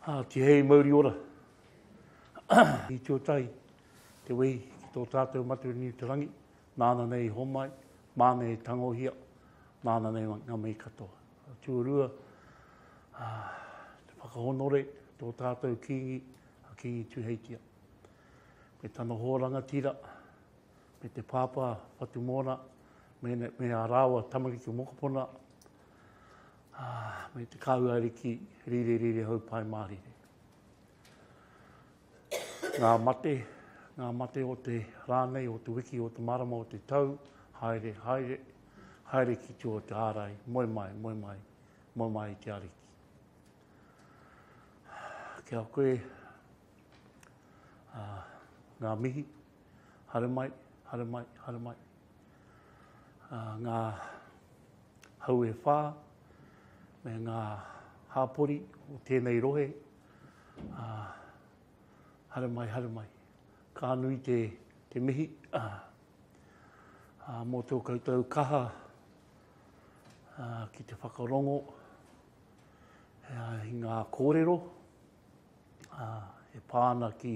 Te hei mauri ora. I tuatai, te wei ki tō tātou maturi ni te rangi, nāna nei homai, māne e tangohia, nāna nei ngā mei katoa. Tuarua, te whakahonore, tō tātou kingi, a kingi tuheitia. Me tana hōranga tira, me te pāpā whatumora, me a rāua tamariki mokopona, me te kāuariki rire hau pai mārire. Ngā mate o te rānei, o te wiki, o te marama, o te tau, haere ki tō te ārai, moe mai i te ariki. Kia koe, ngā mihi, hare mai. Ngā hau e whā, me ngā hāpori o tēnei rohe, hare mai. Ka nui te mihi, mō tō koutou kaha, ki te whakarongo, i ngā kōrero, e pāna ki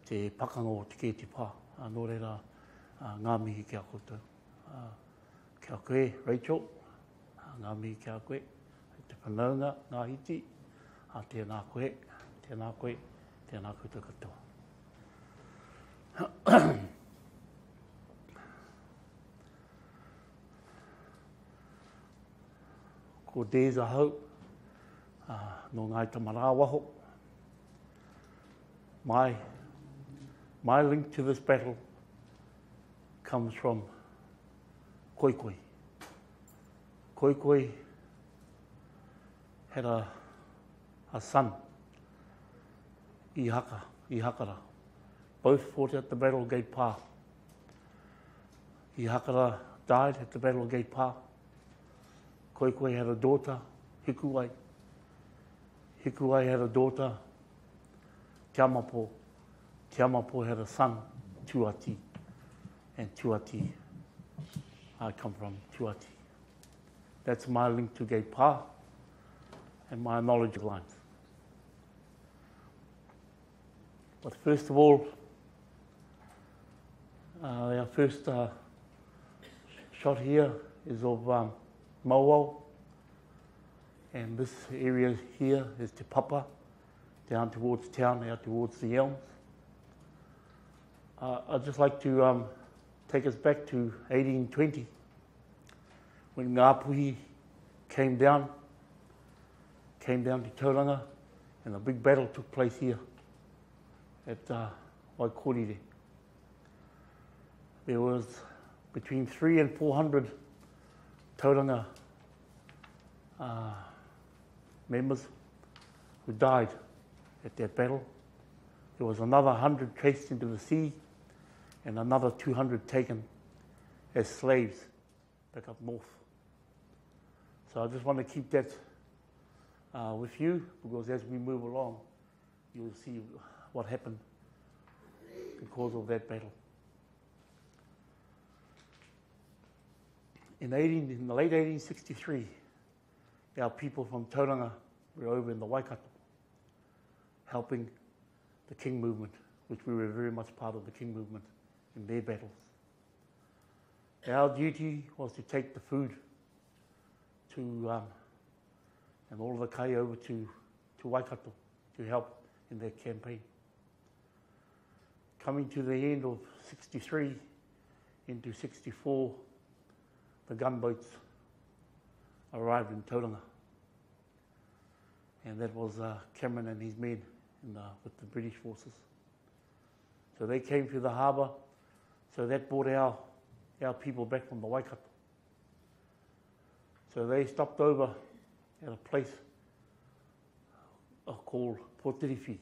te pakanga o te kēti pā, nō reira ngā mihi kia koutou. Kia koe, Rachel, ngā mihi kia koe, te whanaunga, ngā hiti, tēnā koe, tēnā koutou katoa. Ko Deza hau, no ngai tamara waho. My link to this battle comes from Koikoi. Koikoi had a son, Ihakara. Both fought at the Battle of Gate Pa. Ihakara died at the Battle of Gate Pa. Koikoi had a daughter, Hikuai. Hikuai had a daughter, Tiamapo. Tiamapo had a son, Tuati. And Tuati, I come from Tuati. That's my link to Gate Pa and my knowledge lines. But first of all, our first shot here is of Mauau, and this area here is Te Papa, down towards town, out towards the elms. I'd just like to take us back to 1820, when Ngāpuhi came down to Tauranga, and a big battle took place here at Waikorire. There was between 300 and 400 Tauranga members who died at that battle. There was another 100 chased into the sea, and another 200 taken as slaves back up north. So I just want to keep that with you, because as we move along, you'll see what happened because of that battle. In the late 1863, our people from Tauranga were over in the Waikato, helping the King movement, which we were very much part of the King movement in their battles. Our duty was to take the food to and all of the kai over to Waikato to help in their campaign. Coming to the end of 63 into 64, the gunboats arrived in Tauranga, and that was Cameron and his men with the British forces. So they came to the harbour, so that brought our people back from the Waikato. So they stopped over at a place called Potirifi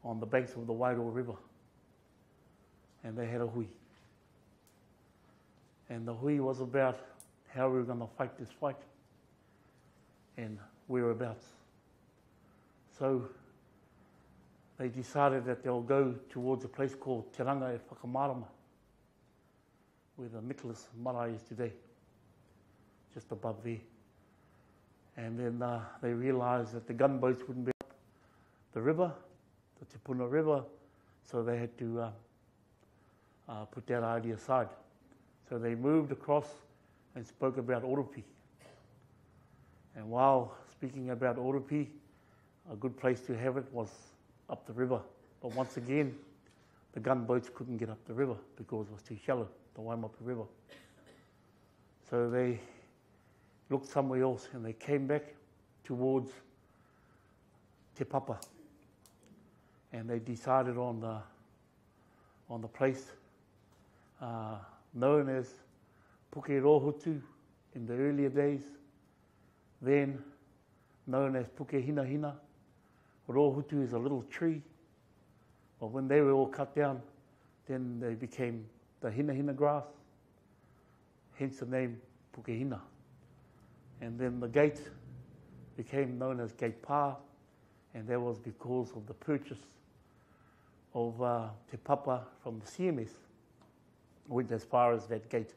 on the banks of the Wairoa River, and they had a hui. And the hui was about how we were going to fight this fight and whereabouts. So they decided that they'll go towards a place called Te Ranga e Whakamarama, where the Nicholas Marae is today, just above there. And then they realized that the gunboats wouldn't be up the river, the Te Puna River, so they had to put that idea aside. So they moved across and spoke about Oropi. And while speaking about Oropi, a good place to have it was up the river. But once again, the gunboats couldn't get up the river because it was too shallow, the Waimapu River. So they looked somewhere else and they came back towards Te Papa. And they decided on the place known as Puke Rohotu in the earlier days, then known as Puke Hina Hina. Rohotu is a little tree, but when they were all cut down, then they became the Hina Hina grass, hence the name Puke Hina. And then the gate became known as Gate Pa, and that was because of the purchase of Te Papa from the CMS, went as far as that gate.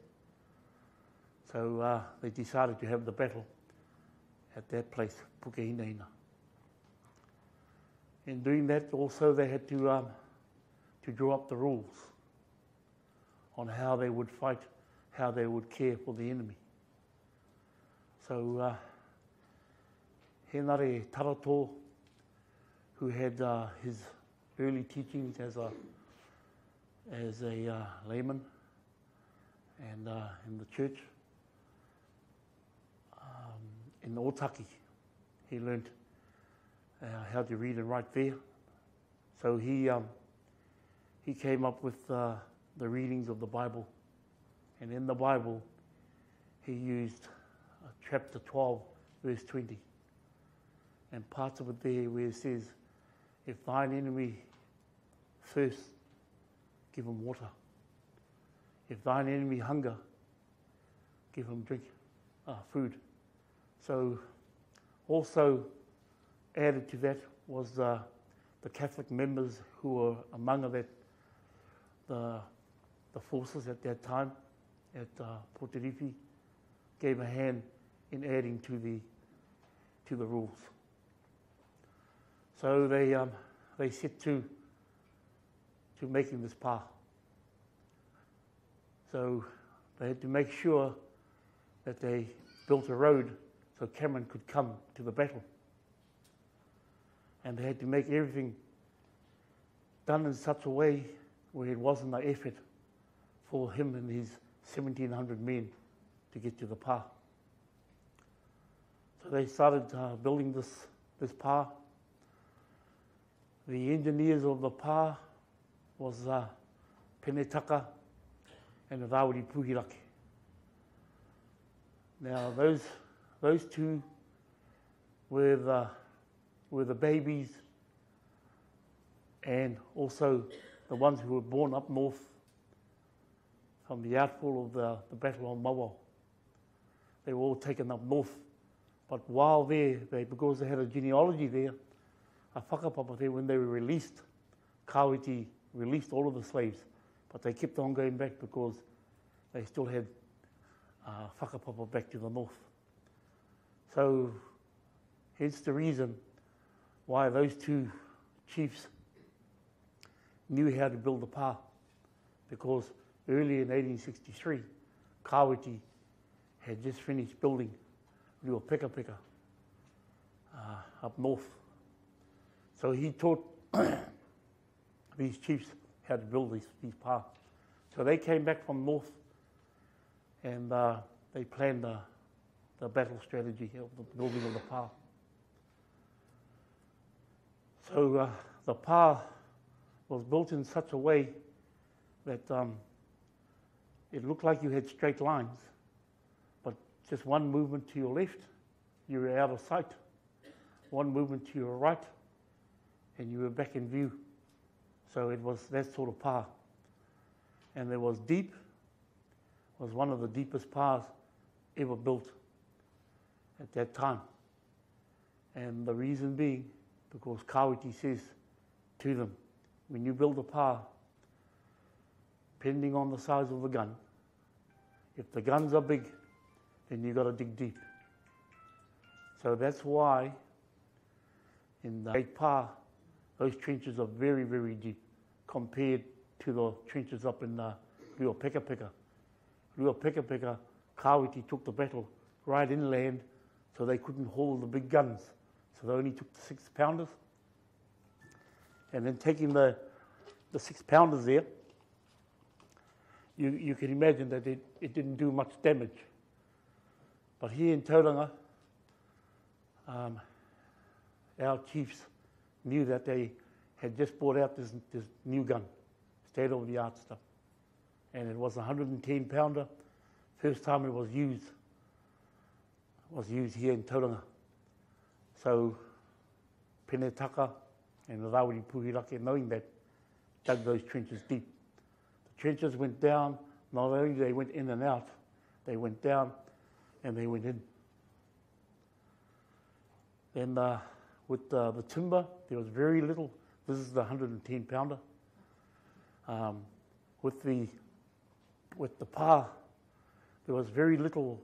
So they decided to have the battle at that place, Puke Hina Hina. In doing that, also they had to draw up the rules on how they would fight, how they would care for the enemy. So Henare Tarato, who had his early teachings as a layman and in the church, in Otaki, he learned how to read and write there. So he came up with the readings of the Bible, and in the Bible he used chapter 12, verse 20, and parts of it there where it says, if thine enemy thirst, give him water. If thine enemy hunger, give him drink, food. So also added to that was the Catholic members who were among the forces at that time at Porteripi gave a hand in adding to the rules. So they set to making this pa. So they had to make sure that they built a road so Cameron could come to the battle. And they had to make everything done in such a way where it wasn't an effort for him and his 1,700 men to get to the pa. So they started building this pa. The engineers of the pa was Penetaka and Rawiri Puhirake. Now those two were the babies and also the ones who were born up north from the outfall of the Battle on Mawao. They were all taken up north. But while there, because they had a genealogy there, a whakapapa there, when they were released, Kawiti released all of the slaves, but they kept on going back because they still had whakapapa back to the north. So hence the reason why those two chiefs knew how to build the pa, because early in 1863, Kawiti had just finished building Rua Peka Peka up north. So he taught these chiefs how to build these pa. So they came back from north and they planned the battle strategy of the building of the pa. So the pa was built in such a way that it looked like you had straight lines, but just one movement to your left, you were out of sight. One movement to your right, and you were back in view. So it was that sort of pa. And there was deep, was one of the deepest pas ever built at that time. And the reason being, because Kawiti says to them, when you build a pa, depending on the size of the gun, if the guns are big, then you've got to dig deep. So that's why in the Gate Pa, those trenches are very, very deep compared to the trenches up in Rua Peka Peka. Rua Peka Peka, Kawiti took the battle right inland, so they couldn't haul the big guns. So they only took the 6-pounders. And then taking the 6-pounders there, you can imagine that it didn't do much damage. But here in Tauranga, our chiefs knew that they had just brought out this new gun, state-of-the-art stuff. And it was a 110-pounder. First time it was used here in Tauranga. So Penetaka and Rawiri Puhirake, knowing that, dug those trenches deep. The trenches went down, not only they went in and out, they went down and they went in. Then with the timber, there was very little. This is the 110-pounder. With the Pa, there was very little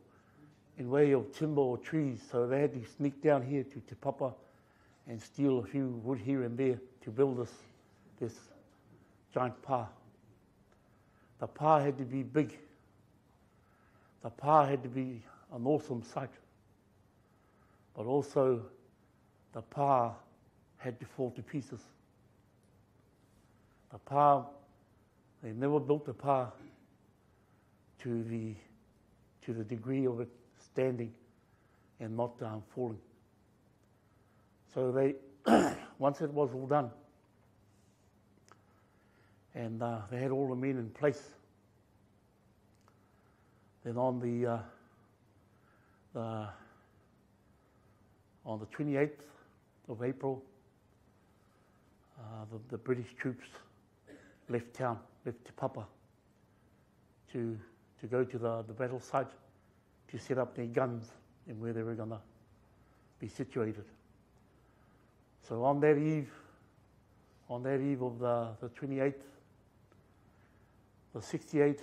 in way of timber or trees, so they had to sneak down here to Te Papa and steal a few wood here and there to build this giant Pa. The Pa had to be big. The Pa had to be an awesome sight. But also, the Pa had to fall to pieces. The Pa, they never built the Pa to the degree of it standing and not falling. So they, once it was all done, and they had all the men in place, then on the 28th of April, the British troops left town, left Te Papa, to go to the battle site to set up their guns and where they were going to be situated. So on that eve of the 28th, the 68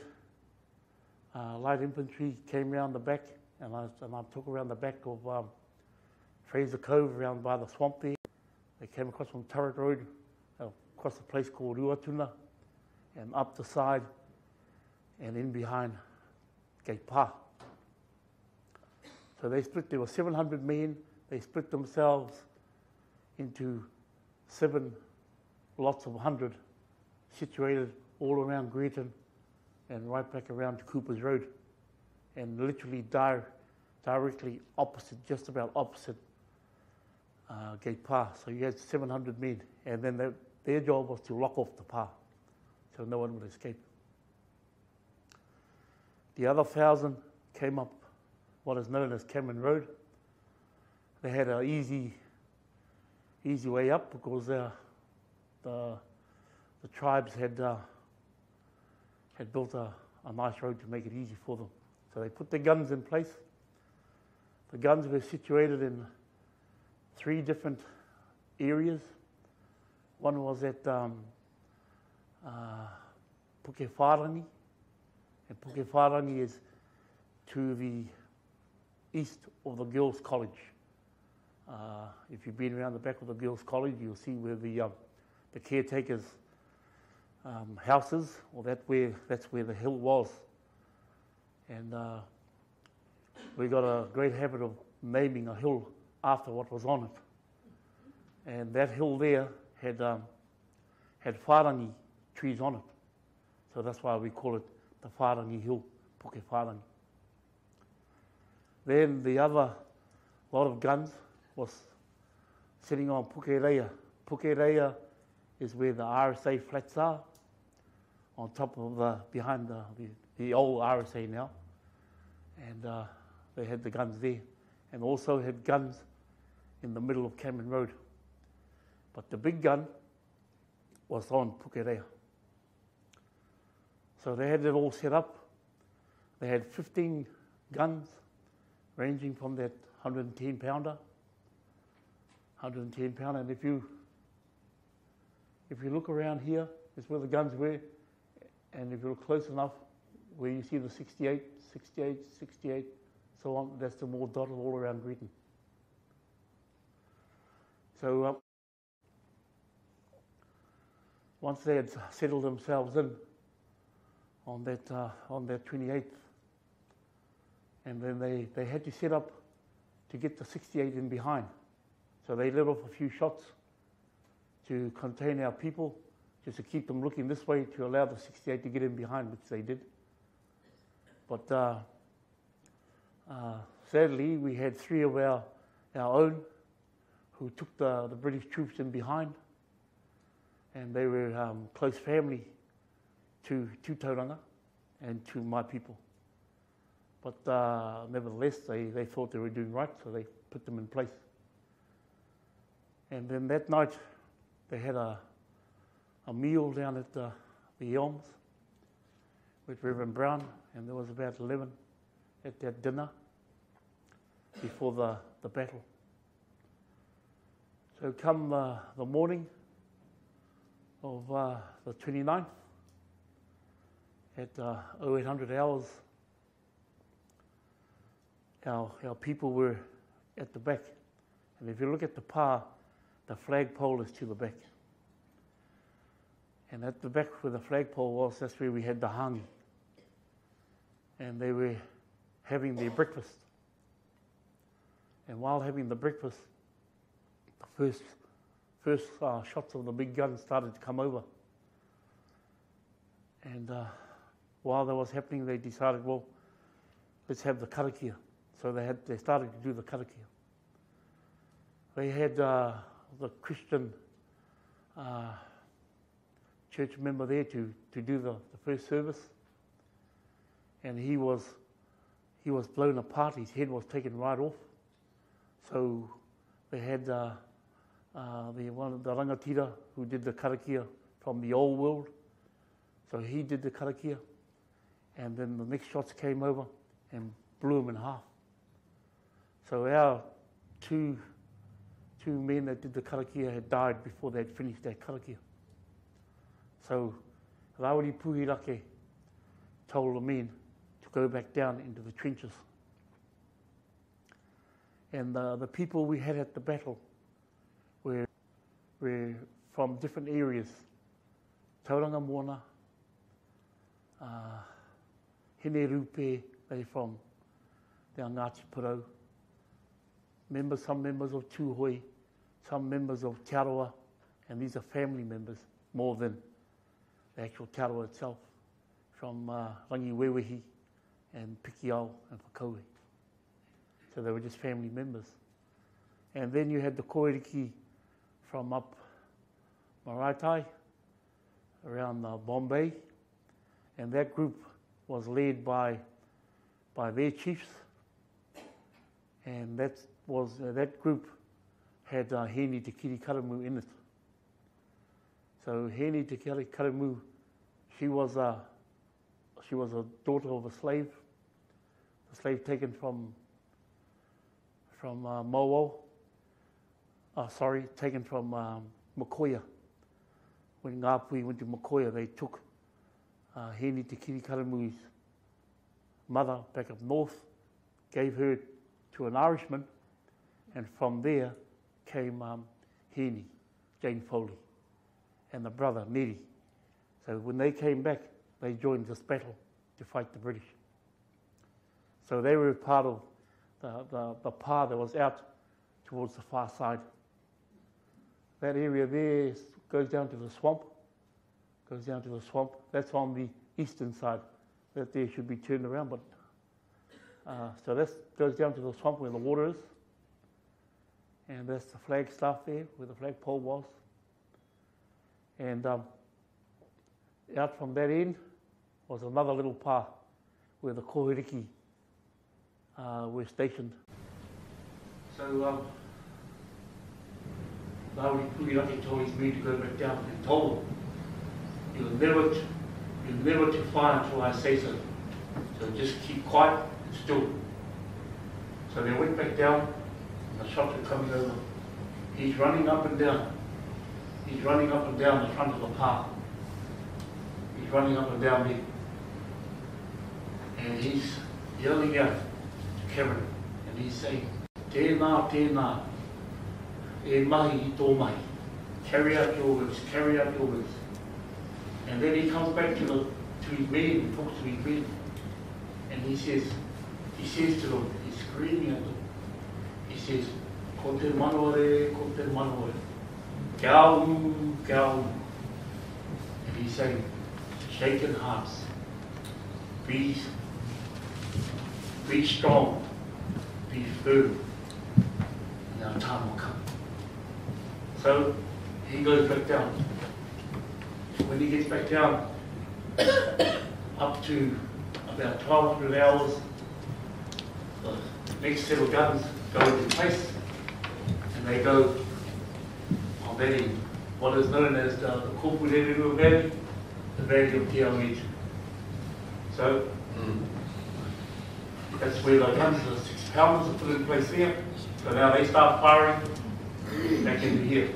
light infantry came around the back, and I took around the back of Fraser Cove, around by the swamp there. They came across from Turret Road, across a place called Ruatuna, and up the side, and in behind Gate Pa. So they split, there were 700 men, they split themselves into 7 lots of 100, situated all around Greeton and right back around to Cooper's Road, and literally directly opposite, just about opposite Gate Pa. So you had 700 men, and then their job was to lock off the Pa, so no one would escape. The other 1,000 came up what is known as Cameron Road. They had an easy way up because the tribes had built a nice road to make it easy for them. So they put their guns in place. The guns were situated in 3 different areas. One was at Pukewharangi, and Pukewharangi is to the east of the Girls' College. If you've been around the back of the Girls' College, you'll see where the caretakers' houses, or that's where the hill was. And we got a great habit of naming a hill after what was on it. And that hill there had wharangi trees on it. So that's why we call it the Wharangi Hill, Pukewharangi. Then the other lot of guns was sitting on Pukereia. Pukereia is where the RSA flats are, on top of behind the old RSA now. And they had the guns there, and also had guns in the middle of Cameron Road. But the big gun was on Pukereia. So they had it all set up. They had 15 guns, ranging from that 110-pounder, and if you look around here, is where the guns were, and if you look close enough, where you see the 68, so on, that's them all dotted all around Greeton. So once they had settled themselves in on that 28th, and then they had to set up to get the 68 in behind. So they let off a few shots to contain our people, just to keep them looking this way to allow the 68 to get in behind, which they did. But sadly, we had 3 of our own who took the British troops in behind, and they were close family to Tauranga and to my people. But nevertheless, they thought they were doing right, so they put them in place. And then that night, they had a meal down at the Elms with Reverend Brown, and there was about 11 at that dinner before the battle. So come the morning of the 29th, at 0800 hours, our people were at the back. And if you look at the flagpole is to the back. And at the back where the flagpole was, that's where we had the hangi. And they were having their breakfast. And while having the breakfast, the first shots of the big guns started to come over. And while that was happening, they decided, well, let's have the karakia. So they started to do the karakia. They had the Christian church member there to do the first service, and he was blown apart. His head was taken right off. So they had the rangatira who did the karakia from the old world. So he did the karakia, and then the next shots came over and blew him in half. So our two men that did the karakia had died before they had finished that karakia. So Rawiri Puhirake told the men to go back down into the trenches. And the people we had at the battle were from different areas. Tauranga Moana, Hene Rupe, they from the Ngāti Porou. Some members of Tūhoi, some members of Te Aroa, and these are family members more than the actual Te Aroa itself, from Rangiwewehi and Pikiao and Whakaue. So they were just family members. And then you had the Koiriki from up Maraetai, around Bombay, and that group was led by their chiefs, and that group had Heni Te Kiri Karamu in it. So Heni Te Kiri Karamu, she was a daughter of a slave taken from taken from Mokoia. When Ngāpui went to Mokoia, they took Heni Te Kiri Karamu's mother back up north, gave her to an Irishman, and from there came Heni, Jane Foley, and the brother, Neri. So when they came back, they joined this battle to fight the British. So they were part of the pa that was out towards the far side. That area there goes down to the swamp. That's on the eastern side. That there should be turned around, but so that goes down to the swamp where the water is. And that's the flag staff there, where the flagpole was. And out from that end was another little pa where the Kohiriki were stationed. So Rawiri Puhirake told his men to go back down and told them, you're never to fire until I say so. So just keep quiet and still. So they went back down, and the shots were coming over. He's running up and down. He's running up and down the front of the path. He's running up and down there. And he's yelling out to Cameron, and he's saying, tēnā, tēnā. e mahi I tō mai. Carry out your works, carry out your works. And then he comes back to his men, he talks to his men, and he says to them, he's screaming at them, he says, ko te manoare, ko te manoare, kia unu, kia unu. And he's saying, shaken hearts, be strong, be firm, and our time will come. So he goes back down. When he gets back down, up to about 1,200 hours, the next set of guns go into place, and they go on that what is known as the Kopurerua Valley, the Valley of Te Awamutu. So that's where the guns, the 6 pounders, are put in place there. So now they start firing back into here.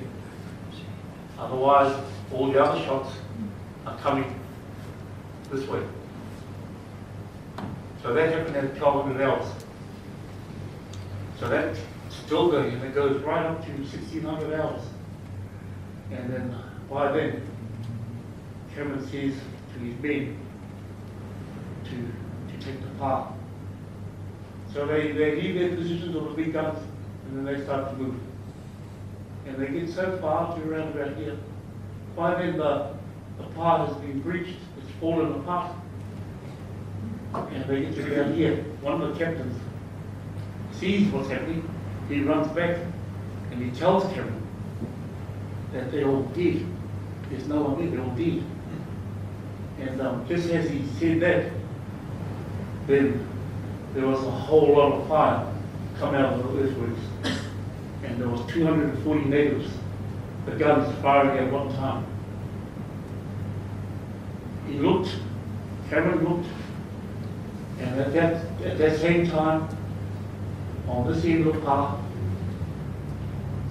Otherwise, all the other shots are coming this way. So that happened at 1,200 hours. So that's still going, and it goes right up to 1,600 hours. And then by then, Cameron says to his men to take the path. So they leave their positions on the big guns, and then they start to move. And they get so far to around about here. By then the path has been breached, it's fallen apart. And they get to down here. One of the captains sees what's happening, he runs back and he tells Cameron that they're all dead. There's no one there, they're all dead. And just as he said that, then there was a whole lot of fire come out of the earthworks. And there was 240 natives, the guns firing at one time. He looked, Cameron looked, and at that same time, on this end of the path,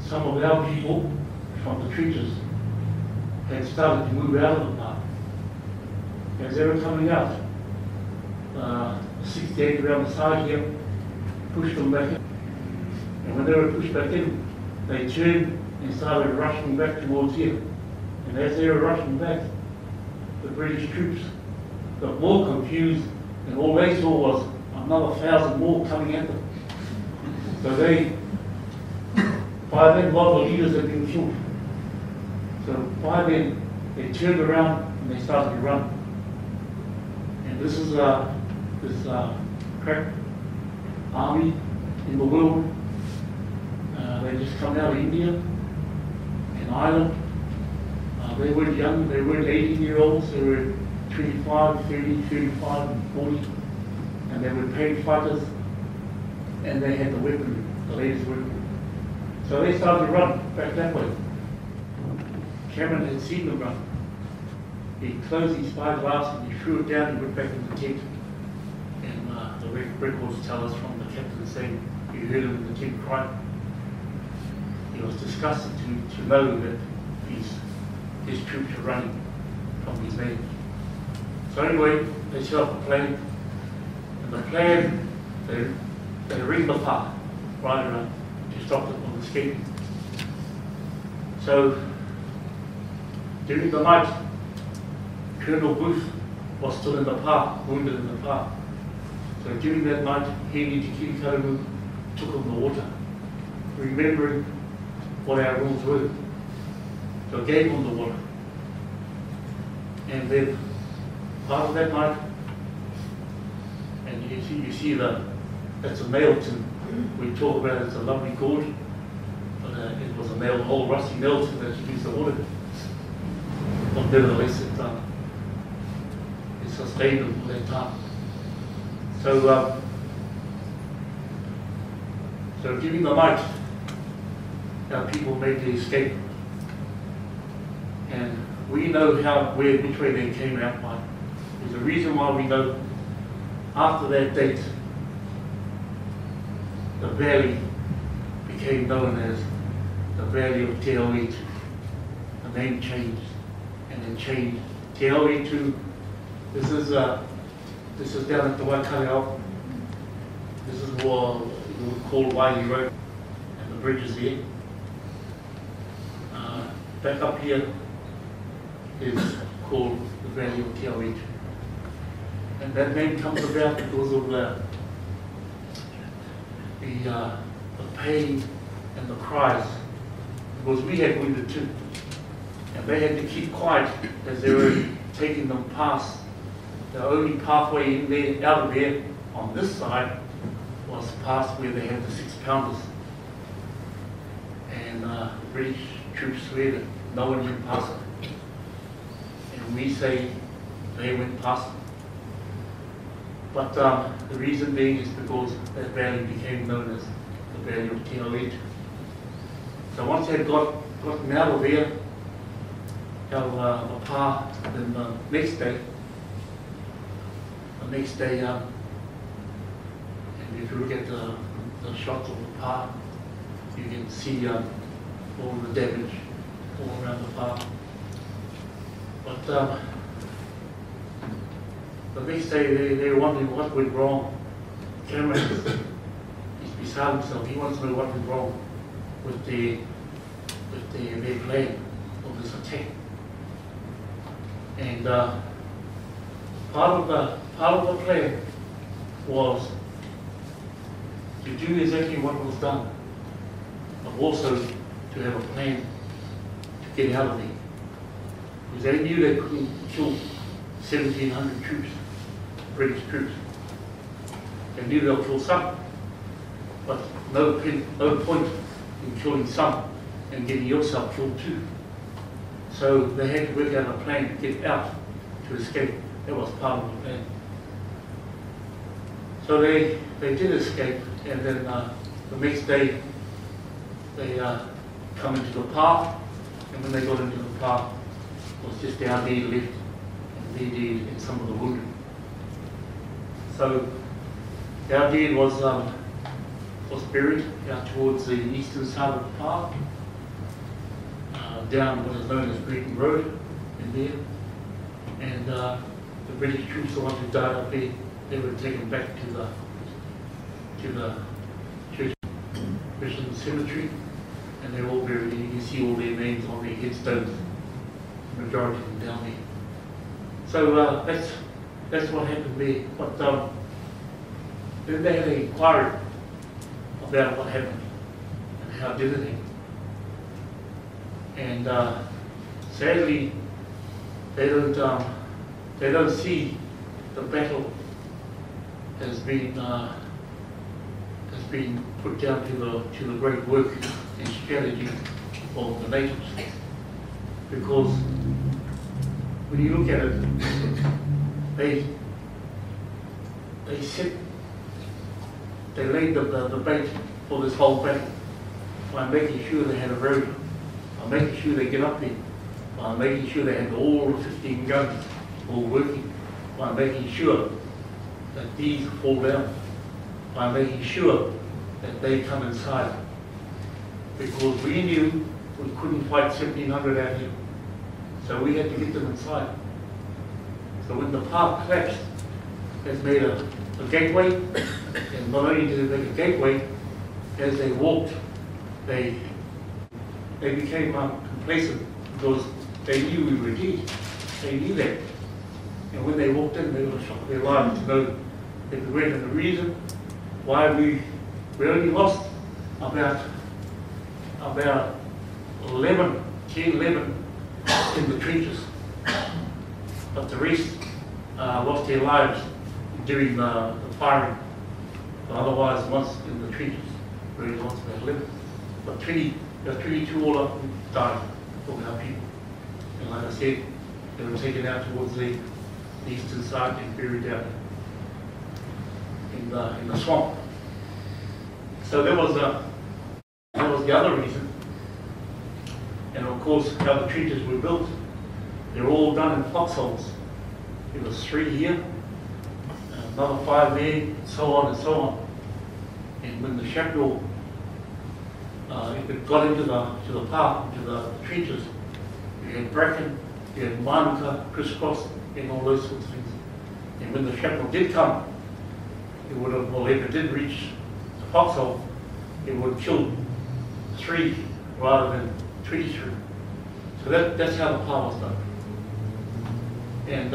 some of our people from the trenches had started to move out of the path. As they were coming out, 68 around the side here, pushed them back in. And when they were pushed back in, they turned and started rushing back towards here. And as they were rushing back, the British troops got more confused, and all they saw was another 1,000 more coming at them. So by then, a lot of the leaders had been killed. So by then, they turned around and they started to run. And this is this crack army in the world. They just come out of India and Ireland. They weren't young, they weren't 18-year-olds, they were 25, 30, 35, and 40. And they were paid fighters, and they had the weaponry, the latest weaponry. So they started to run back that way. Cameron had seen them run. He closed his spyglass and he threw it down and went back in the tent. And the records tell us from the captain saying he heard him in the tent crying. He was disgusted to know that his troops were running from his men. So anyway, they set up a plan. And the plan, they ring the path right around to stop them from escaping. So during the night, Colonel Booth was still in the path, wounded in the path. So during that night, Henry Te Kirikaumu took on the water, remembering what our rules were. So gave him the water. And then part of that night, and you see that's a male tin. We talk about it as a lovely gourd, but it was a male, old rusty male tin that used the water. But nevertheless, it sustained them for that time. So, so during the night, our people made the escape. And we know which way they came out by. There's a reason why we know after that date, the valley became known as the Valley of Te Awamutu. The name changed, and then changed. Te Awamutu, this is down at the Waikareau. This is what we would call Waihi Road, and the bridge is there. back up here is called the Valley of Te Awatere. And that name comes about because of the pain and the cries, because we had wounded too. And they had to keep quiet as they were taking them past. The only pathway in there, out of there, on this side, was past where they had the 6-pounders. And British troops swear that no one went past it. And we say they went past it. But the reason being is because that valley became known as the Valley of Te Awatere. So once they had gotten out of there, our pa, then the next day, and if you look at the shots of the pa, you can see all the damage all around the pa. But the next day they were wondering what went wrong. Cameron, he's beside himself. He wants to know what went wrong with their plan of this attack. And part of the plan was to do exactly what was done, but also to have a plan to get out of there. Because they knew they couldn't kill 1,700 troops, British troops. They knew they'll kill some, but no point in killing some and getting yourself killed too. So they had to work out a plan to get out, to escape. That was part of the plan. So they did escape, and then the next day they come into the park, and when they got into the park, it was just our deed left, and their deed and some of the wounded. So our deed was buried out towards the eastern side of the park, down what is known as Breton Road in there, and the British troops, the ones who died up there, they were taken back to the Church Mission Cemetery, and they're all buried. You can see all their names on their headstones, the majority of them down there. So that's what happened there. But then they had an inquiry about what happened and how did it happen. And sadly, they don't see the battle has been put down to the great work and strategy of the natives. Because when you look at it, they laid the bait for this whole battle by making sure they had a road, by making sure they get up there, by making sure they had all the 15 guns all working, by making sure that these fall down, by making sure that they come inside. Because we knew we couldn't fight 1,700 out here, so we had to get them inside. So when the park collapsed, it made a gateway, and not only did it make a gateway, as they walked, they became complacent because they knew we were dead. They knew that. And when they walked in, they were shocked their lives to know that we went. And the reason why we only lost about 11 in the trenches, but the rest lost their lives during the firing. But otherwise, once in the trenches, we only lost about 11. But 22 all up died of our people. And like I said, they were taken out towards the eastern side and buried out in the swamp. So that was the other reason. And of course, how the trenches were built, they're all done in foxholes. There was 3 here, another 5 there, so on and so on. And when the shrapnel it got into the park, into the trenches, you had bracken, you had manuka, crisscross, and all those sorts of things. And when the shrapnel did come, it would have, well, if it did reach the foxhole, it would have killed 3 rather than 23. So that's how the plow was done. And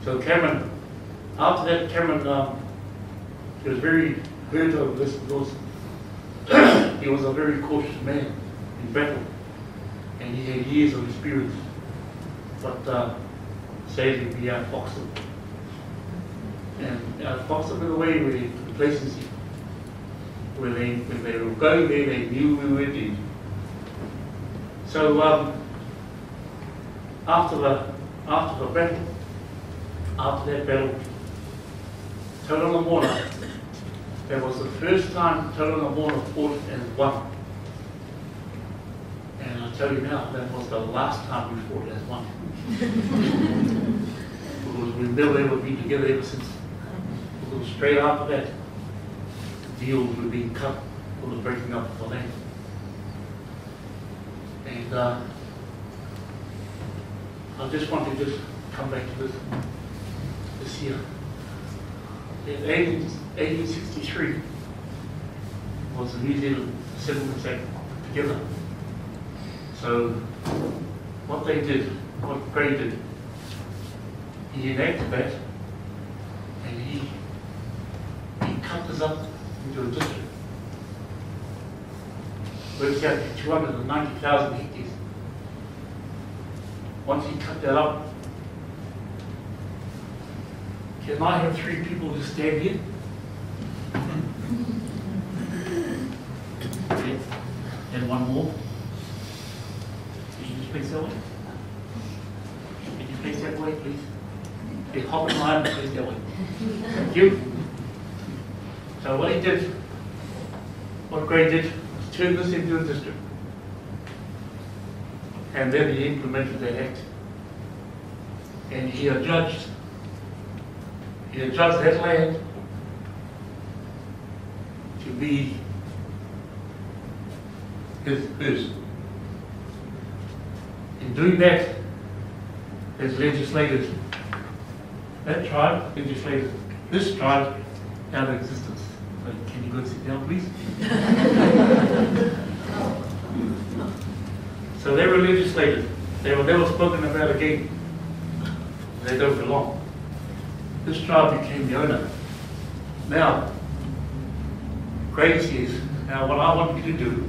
so Cameron, after that, Cameron, he was very hurt over this because he was a very cautious man in battle, and he had years of experience. But sadly, we outfoxed him. And outfoxed him in a way where complacency, when they were going there, they knew we were dead. So after the battle, after that battle, Tauranga Moana, that was the first time Tauranga Moana fought and won. And I tell you now, that was the last time we fought as one. Because we've never ever been together ever since. Because straight after that, deals were being cut for the breaking up of the land. And I just want to just come back to this year. In 1863 was the New Zealand Settlements Act together. So what they did, what Grey did, he enacted that, and he cut this up into a district. Works out to 290,000 hectares. Once he cut that up, can I have 3 people to stand here? Okay. And one more. Can you just place that way? Can you place that way, please? Okay, hop in line and place that way. Thank you. So what he did, what Grey did, was turn this into a district. And then he implemented that act. And he adjudged that land to be his. In doing that, has legislated, that tribe legislated this tribe out of existence. So can you go and sit down, please? So they were legislated. They were never spoken about again. They don't belong. This tribe became the owner. Now, Grey says, now what I want you to do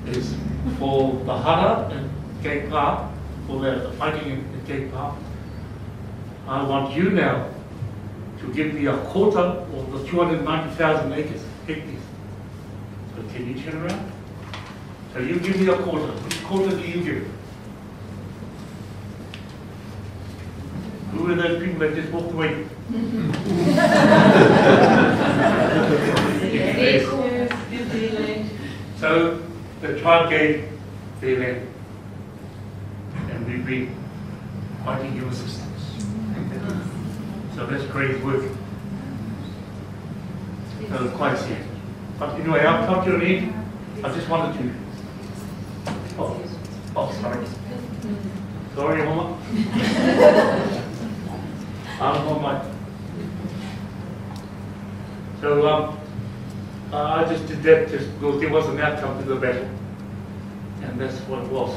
is for the hara and Gay Park, for the fighting in Gay Park, I want you now to give me a quarter of the 290,000 hectares. So can you turn around? So you give me a quarter. Which quarter do you give? Who are those people that just walked away? So the tribe gave their land. And we've been fighting ever since. So that's great work. That was quite sad. But anyway, I'll come to an end. I just wanted to. Oh, sorry. Sorry, Mama. I'm on my. So I just did that just because there was an outcome to the battle, and that's what it was.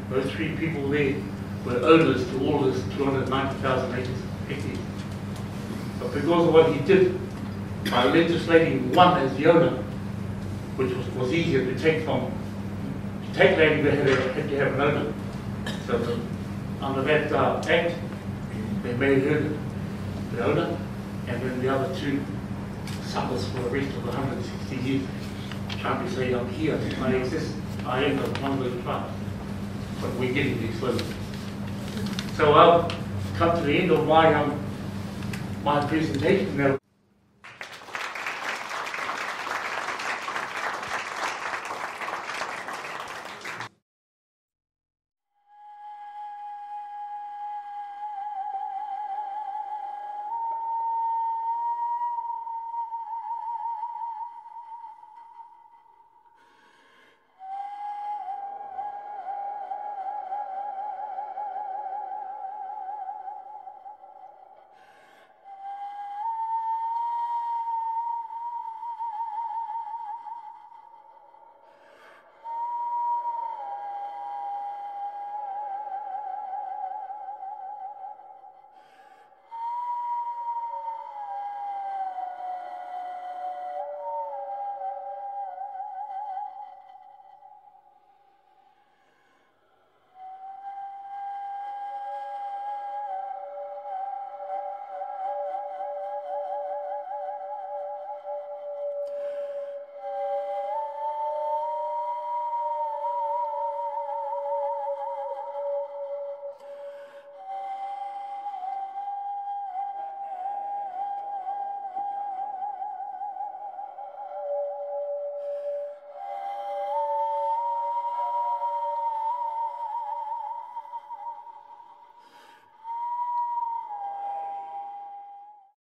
Those 3 people there were owners to all this 290,000 hectares. But because of what he did, by legislating one as the owner, which was easier to take from, to take land, you had to have an owner. So under that act, they made her the owner, and then the other 2 suffers for the rest of the 160 years, trying to say, I'm here, I exist, I am one of those tribes. But we're getting there slowly. So I've come to the end of my presentation now.